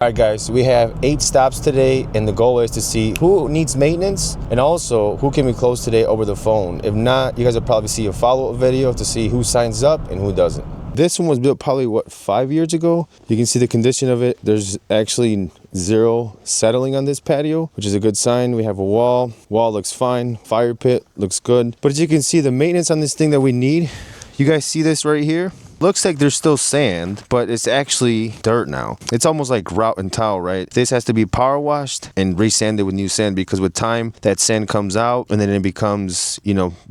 All right, guys, we have 8 stops today, and the goal is to see who needs maintenance and also who can we close today over the phone. If not, you guys will probably see a follow-up video to see who signs up and who doesn't. This one was built probably, 5 years ago? You can see the condition of it. There's actually 0 settling on this patio, which is a good sign. We have a wall. Wall looks fine. Fire pit looks good. But as you can see, the maintenance on this thing that we need, you guys see this right here? Looks like there's still sand, but it's actually dirt now. It's almost like grout and towel, right? This has to be power washed and resanded with new sand, because with time, that sand comes out and then it becomes,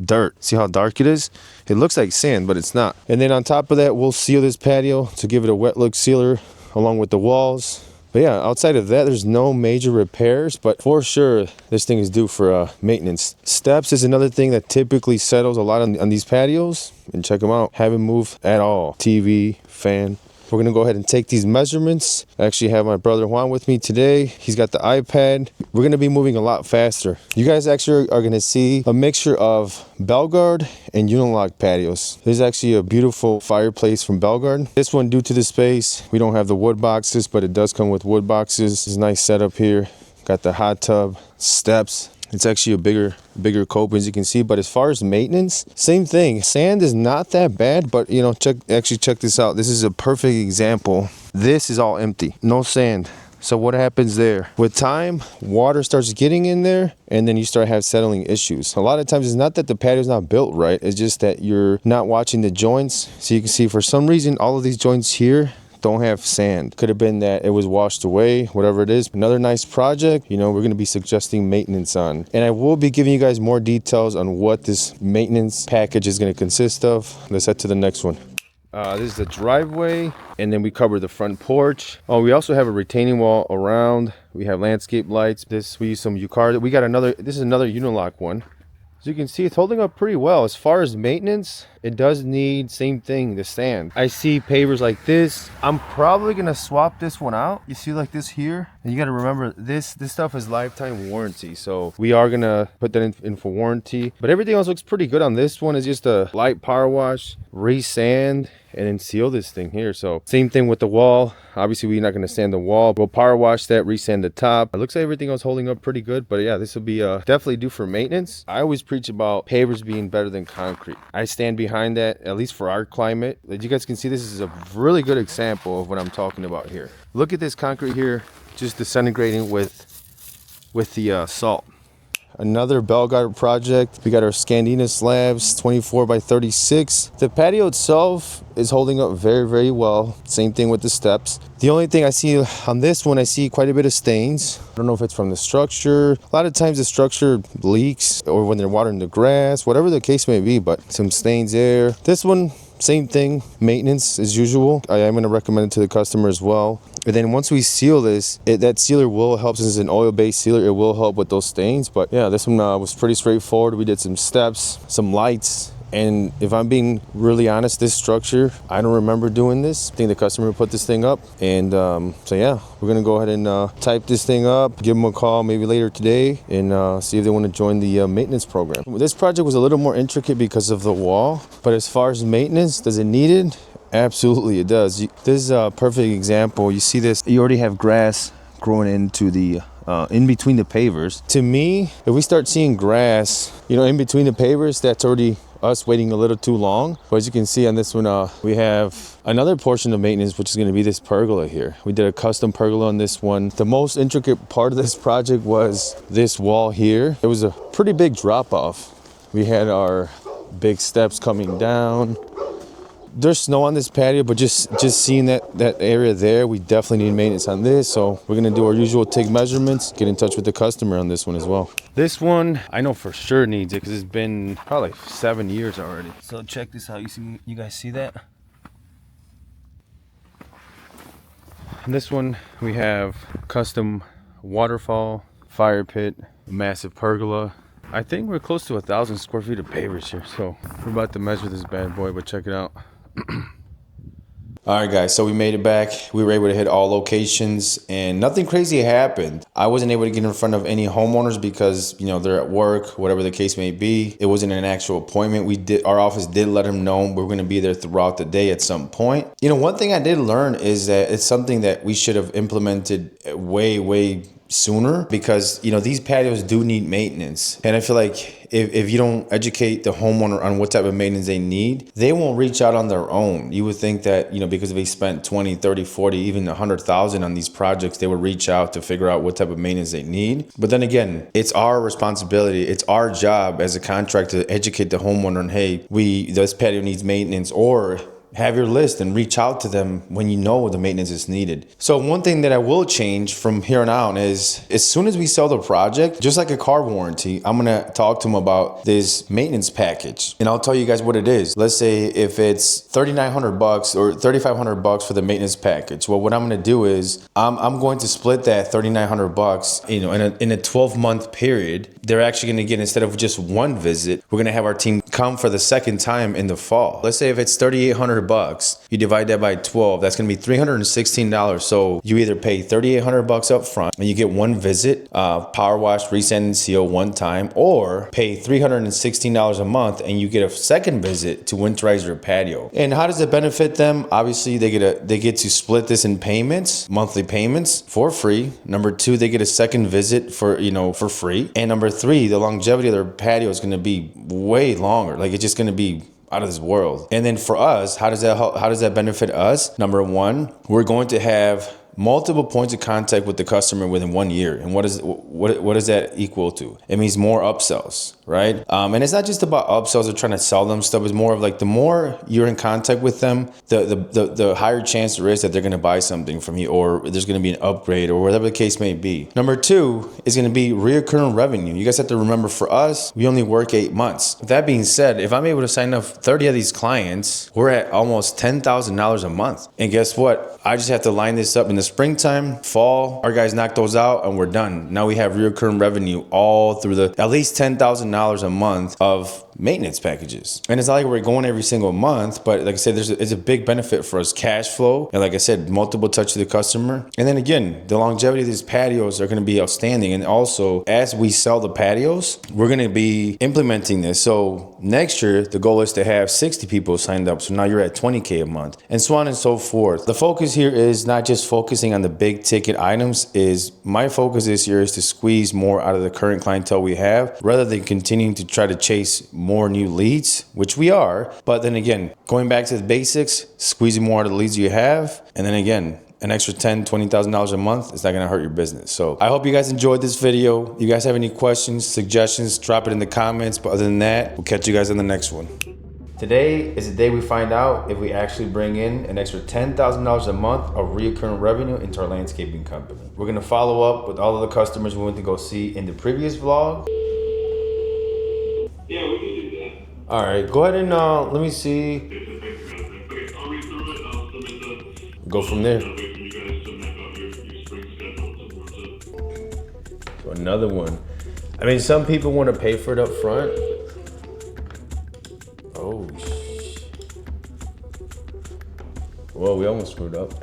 dirt. See how dark it is? It looks like sand, but it's not. And then on top of that, we'll seal this patio to give it a wet look sealer along with the walls. But yeah, outside of that, there's no major repairs, but for sure, this thing is due for maintenance. Steps is another thing that typically settles a lot on these patios. And check them out. Haven't moved at all. TV, fan. We're going to go ahead and take these measurements. I actually have my brother Juan with me today. He's got the iPad. We're going to be moving a lot faster. You guys actually are going to see a mixture of Belgard and Unilock patios. There's actually a beautiful fireplace from Belgard. This one, due to the space, we don't have the wood boxes, but it does come with wood boxes. It's a nice setup here. Got the hot tub, steps. It's actually a bigger cope, as you can see. But as far as maintenance, same thing. Sand is not that bad, but check this out. This is a perfect example. This is all empty, no sand. So what happens there? With time, water starts getting in there, and then you start have settling issues. A lot of times, it's not that the patio's not built right. It's just that you're not watching the joints. So you can see, for some reason, all of these joints here don't have sand. Could have been that it was washed away, whatever it is. Another nice project, we're going to be suggesting maintenance on. And I will be giving you guys more details on what this maintenance package is going to consist of. Let's head to the next one. This is the driveway, and then we cover the front porch. Oh, we also have a retaining wall around. We have landscape lights. We use some U-Car. This is another Unilock one. As you can see, it's holding up pretty well. As far as maintenance, it does need, same thing, the sand. I see pavers like this. I'm probably gonna swap this one out. You see like this here? And you gotta remember, this stuff is lifetime warranty. So we are gonna put that in for warranty. But everything else looks pretty good on this one. It's just a light power wash, re-sand, and then seal this thing here. So same thing with the wall. Obviously, we're not going to sand the wall. We'll power wash that, resand the top. It looks like everything else holding up pretty good. But yeah, this will be definitely due for maintenance. I always preach about pavers being better than concrete. I stand behind that, at least for our climate. As you guys can see, this is a really good example of what I'm talking about here. Look at this concrete here, just disintegrating with the salt. Another Belgard project. We got our Scandina slabs, 24 by 36. The patio itself is holding up very, very well. Same thing with the steps. The only thing I see on this one, I see quite a bit of stains. I don't know if it's from the structure. A lot of times the structure leaks, or when they're watering the grass, whatever the case may be, but some stains there. This one, same thing, maintenance as usual. I am going to recommend it to the customer as well. And then once we seal this, that sealer will help. Since it's an oil-based sealer, it will help with those stains. But yeah, this one was pretty straightforward. We did some steps, some lights. And if I'm being really honest, this structure, I don't remember doing this. I think the customer put this thing up. And so yeah, we're going to go ahead and type this thing up, give them a call maybe later today, and see if they want to join the maintenance program. This project was a little more intricate because of the wall. But as far as maintenance, does it need it? Absolutely, it does. This is a perfect example. You see this, you already have grass growing into the in between the pavers. To me, if we start seeing grass, in between the pavers, that's already us waiting a little too long. But as you can see on this one, we have another portion of maintenance, which is going to be this pergola here. We did a custom pergola on this one. The most intricate part of this project was this wall here. It was a pretty big drop off. We had our big steps coming down. There's snow on this patio, but just seeing that area there, we definitely need maintenance on this. So we're gonna do our usual take measurements, get in touch with the customer on this one as well. This one, I know for sure needs it because it's been probably 7 years already. So check this out. You guys see that? And this one, we have custom waterfall, fire pit, massive pergola. I think we're close to 1,000 square feet of pavers here. So we're about to measure this bad boy, but check it out. All right, guys, so we made it back. We were able to hit all locations and nothing crazy happened. I wasn't able to get in front of any homeowners because, you know, they're at work, whatever the case may be. It wasn't an actual appointment. Our office did let them know we're going to be there throughout the day at some point. You know, one thing I did learn is that it's something that we should have implemented way sooner, because, you know, these patios do need maintenance. And I feel like if you don't educate the homeowner on what type of maintenance they need, they won't reach out on their own. You would think that, you know, because they spent 20, 30, 40, even 100,000 on these projects, they would reach out to figure out what type of maintenance they need. But then again, it's our responsibility. It's our job as a contractor to educate the homeowner on, hey, this patio needs maintenance, or have your list and reach out to them when you know the maintenance is needed. So one thing that I will change from here on out is, as soon as we sell the project, just like a car warranty, I'm gonna talk to them about this maintenance package, and I'll tell you guys what it is. Let's say if it's $3,900 or $3,500 for the maintenance package. Well, what I'm gonna do is I'm going to split that $3,900, you know, in a 12-month period. They're actually gonna get, instead of just one visit, we're gonna have our team come for the second time in the fall. Let's say if it's $3,800, you divide that by 12, that's gonna be $316. So you either pay $3,800 up front and you get one visit, power wash, resand, and seal one time, or pay $316 a month and you get a second visit to winterize your patio. And how does it benefit them? Obviously, they get to split this in payments, monthly payments, for free. Number two, they get a second visit for free. And number three, the longevity of their patio is gonna be way longer. Like, it's just gonna be out of this world. And then for us, how does that benefit us? Number one, we're going to have multiple points of contact with the customer within 1 year. And what does that equal to? It means more upsells, right? And it's not just about upsells or trying to sell them stuff. It's more of like, the more you're in contact with them, the higher chance there is that they're gonna buy something from you, or there's gonna be an upgrade, or whatever the case may be. Number two is gonna be reoccurring revenue. You guys have to remember, for us, we only work 8 months. That being said, if I'm able to sign up 30 of these clients, we're at almost $10,000 a month. And guess what? I just have to line this up in the springtime, fall. Our guys knock those out and we're done. Now we have recurring revenue all through at least $10,000 a month of maintenance packages. And it's not like we're going every single month, but like I said, it's a big benefit for us. Cash flow, and like I said, multiple touch to the customer. And then again, the longevity of these patios are going to be outstanding. And also, as we sell the patios, we're going to be implementing this. So next year, the goal is to have 60 people signed up. So now you're at 20K a month, and so on and so forth. The focus here is not just focusing on the big ticket items. My focus this year is to squeeze more out of the current clientele we have, rather than continuing to try to chase more new leads, which we are. But then again, going back to the basics, squeezing more out of the leads you have. And then again, an extra $10,000, $20,000 a month is not going to hurt your business. So I hope you guys enjoyed this video. If you guys have any questions, suggestions, drop it in the comments. But other than that, we'll catch you guys on the next one. Today is the day we find out if we actually bring in an extra $10,000 a month of recurring revenue into our landscaping company. We're going to follow up with all of the customers we went to go see in the previous vlog. Yeah, we can do that. All right, go ahead and let me see. Okay, I'll read through it. I'll submit the. Go from there. Wait for you guys to make up your spring schedule towards it. So another one. I mean, some people want to pay for it up front. Oh, well, we almost screwed up.